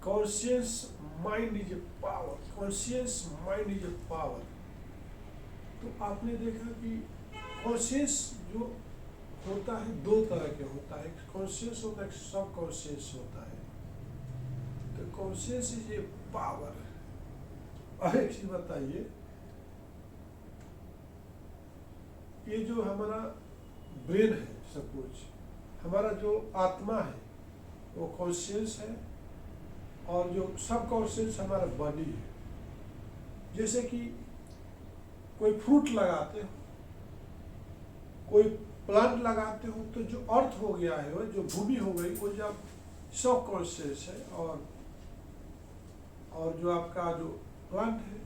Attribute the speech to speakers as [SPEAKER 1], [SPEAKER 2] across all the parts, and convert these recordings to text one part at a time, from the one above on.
[SPEAKER 1] Conscious mind is a power, conscious mind is a power. तो आपने देखा कि कॉन्शियस जो होता है दो तरह के होता है, एक कॉन्शियस होता है, एक सब कॉन्शियस होता है। तो कॉन्शियस इज ए पावर। और एक चीज बताइए, ये जो हमारा ब्रेन है, सपोज हमारा जो आत्मा है वो कॉन्शियस है, और जो सब कॉन्शियस हमारा बॉडी है। जैसे कि कोई फ्रूट लगाते हो, कोई प्लांट लगाते हो, तो जो अर्थ हो गया है, वो जो भूमि हो गई, वो जब सब कॉन्शियस है, और जो आपका जो प्लांट है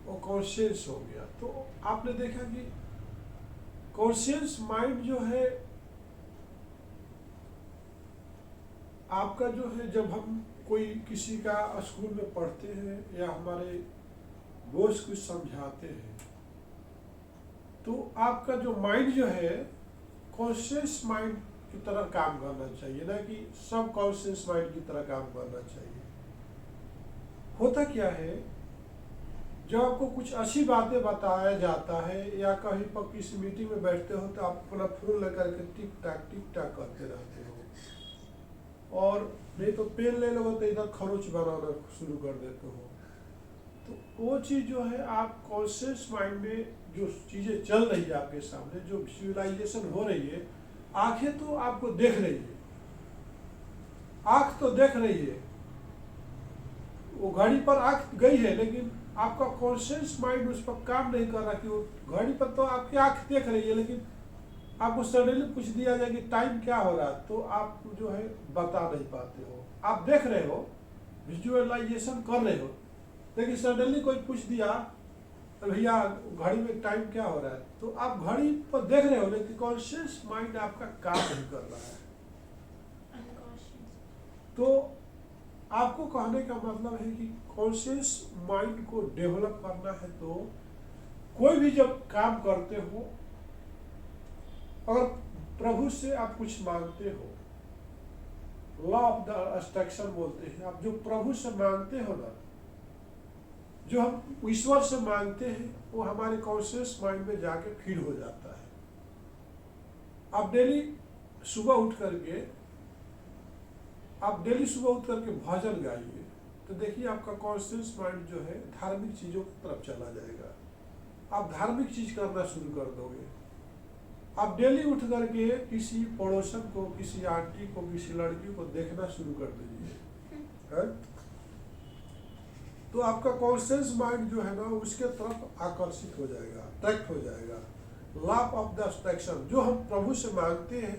[SPEAKER 1] वो कॉन्शियस हो गया। तो आपने देखा कि कॉन्शियस माइंड जो है आपका जो है, जब हम कोई किसी का स्कूल में पढ़ते हैं या हमारे बोस कुछ समझाते हैं, तो आपका जो माइंड जो है कॉन्शियस माइंड की तरह काम करना चाहिए, ना कि सब कॉन्शियस माइंड की तरह काम करना चाहिए। होता क्या है, जब आपको कुछ अच्छी बातें बताया जाता है या कहीं पर किसी मीटिंग में बैठते हो, तो आप अपना फोन लेकर के टिक टाक करते रहते हो, और नहीं तो पेन ले लो तो इधर खरोच बनाना शुरू कर देते हो। तो वो चीज़ जो है, आप कॉन्शियस माइंड में जो चीज़ें चल रही है आपके सामने, जो विजुअलाइजेशन हो रही है, आंखें तो आपको देख रही है, आंख तो देख रही है, वो घड़ी पर आंख गई है, लेकिन आपका कॉन्शियस माइंड उस पर काम नहीं कर रहा कि वो घड़ी पर तो आपकी आंख देख रही है, लेकिन आपको सडनली पूछ दिया जाए कि टाइम क्या हो रहा है, तो आप जो है बता नहीं पाते हो। आप देख रहे हो, विजुअलाइजेशन कर रहे हो, लेकिन सडनली कोई पूछ दिया भैया घड़ी में टाइम क्या हो रहा है, तो आप घड़ी पर देख रहे हो, लेकिन कॉन्शियस माइंड आपका काम नहीं कर रहा है। तो आपको कहने का मतलब है कि कॉन्शियस माइंड को डेवलप करना है, तो कोई भी जब काम करते हो, अगर प्रभु से आप कुछ मांगते हो, लॉ ऑफ द अट्रैक्शन बोलते हैं, आप जो प्रभु से मांगते हो ना, जो हम ईश्वर से मांगते हैं, वो हमारे कॉन्शियस माइंड में जाके फीड हो जाता है। आप डेली सुबह उठ करके भजन गाइए, तो देखिए आपका कॉन्शियस माइंड जो है धार्मिक चीज़ों की तरफ चला जाएगा। आप धार्मिक चीज़ करना शुरू कर दोगे। आप डेली उठ करके किसी पड़ोसन को, किसी आंटी को, किसी लड़की को देखना शुरू कर दीजिए, तो आपका कॉन्शियस माइंड जो है ना, उसके तरफ आकर्षित हो जाएगा, अट्रैक्ट हो जाएगा। लॉ ऑफ द अट्रैक्शन, जो हम प्रभु से मांगते हैं,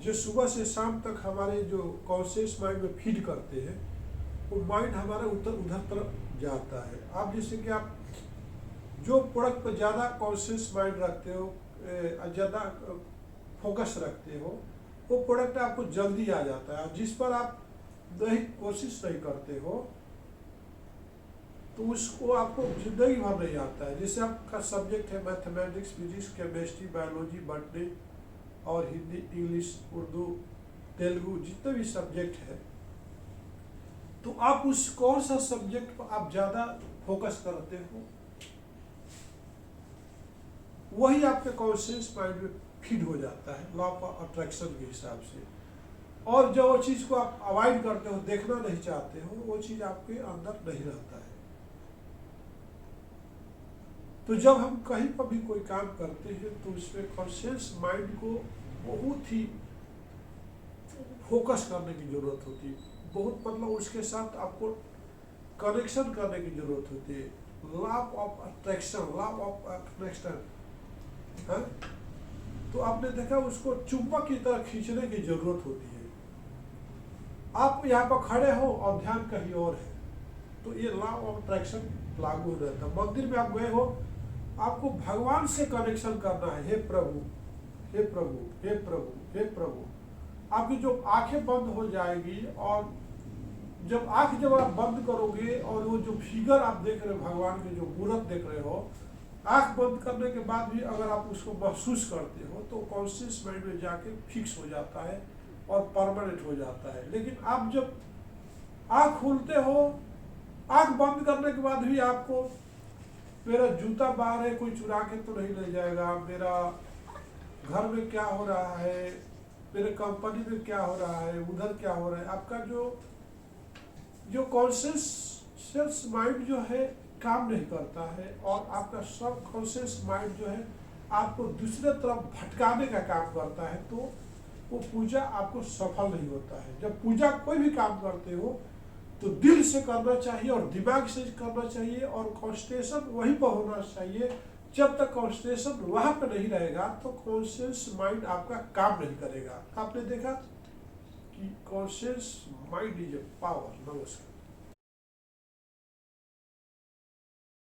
[SPEAKER 1] जो सुबह से शाम तक हमारे जो कॉन्शियस माइंड में फीड करते हैं, वो माइंड हमारा उधर तरफ जाता है। आप जैसे कि आप जो प्रोडक्ट पर ज़्यादा कॉन्शियस माइंड रखते हो, ज़्यादा फोकस रखते हो, वो प्रोडक्ट आपको जल्दी आ जाता है। जिस पर आप कोशिश नहीं करते हो, तो उसको आपको जिंदगी भर नहीं आता है। जैसे आपका सब्जेक्ट है mathematics, physics, chemistry, biology, botany और हिंदी, इंग्लिश, उर्दू, तेलुगु, जितने भी सब्जेक्ट है, तो आप उस कौन सा सब्जेक्ट पर आप ज़्यादा फोकस करते हो, वही आपके कॉन्शियस माइंड में फीड हो जाता है, लॉ ऑफ अट्रैक्शन के हिसाब से। और जो वो चीज़ को आप अवॉइड करते हो, देखना नहीं चाहते हो, वो चीज़ आपके अंदर नहीं रहता है। तो जब हम कहीं पर भी कोई काम करते हैं, तो उसमें कॉन्शियस माइंड को बहुत ही फोकस करने की ज़रूरत होती है, बहुत मतलब उसके साथ आपको कनेक्शन करने की ज़रूरत होती है। Law of attraction, law of attraction, तो आपने देखा उसको चुंबक की तरह खींचने की ज़रूरत होती है। आप यहाँ पर खड़े हो और ध्यान कहीं और है, तो ये लॉ ऑफ अट्रैक्शन लागू रहता है। मंदिर में आप गए हो, आपको भगवान से कनेक्शन करना है, हे प्रभु, हे प्रभु, हे प्रभु, हे प्रभु। आपकी जो आंखें बंद हो जाएगी, और जब आप बंद करोगे और वो जो फिगर आप देख रहे हो, भगवान के जो मूर्त देख रहे हो, आंख बंद करने के बाद भी अगर आप उसको महसूस करते हो, तो कॉन्शियस माइंड में जाके फिक्स हो जाता है और परमानेंट हो जाता है। लेकिन आप जब आँख खोलते हो, आँख बंद करने के बाद भी आपको मेरा जूता बाहर है, कोई चुरा के तो नहीं ले जाएगा, मेरा घर में क्या हो रहा है, मेरे कंपनी में क्या हो रहा है, उधर क्या हो रहा है, आपका जो जो कॉन्शियस माइंड जो है काम नहीं करता है, और आपका सब कॉन्शियस माइंड जो है आपको दूसरे तरफ भटकाने का काम करता है, तो वो पूजा आपको सफल नहीं होता है। जब पूजा कोई भी काम करते हो तो दिल से करना चाहिए और दिमाग से करना चाहिए, और कॉन्सेंट्रेशन वहीं पर होना चाहिए। जब तक कॉन्सेंट्रेशन वहां पर नहीं रहेगा तो कॉन्शियस माइंड आपका काम नहीं करेगा। आपने देखा कि conscious mind is a power. नमस्कार।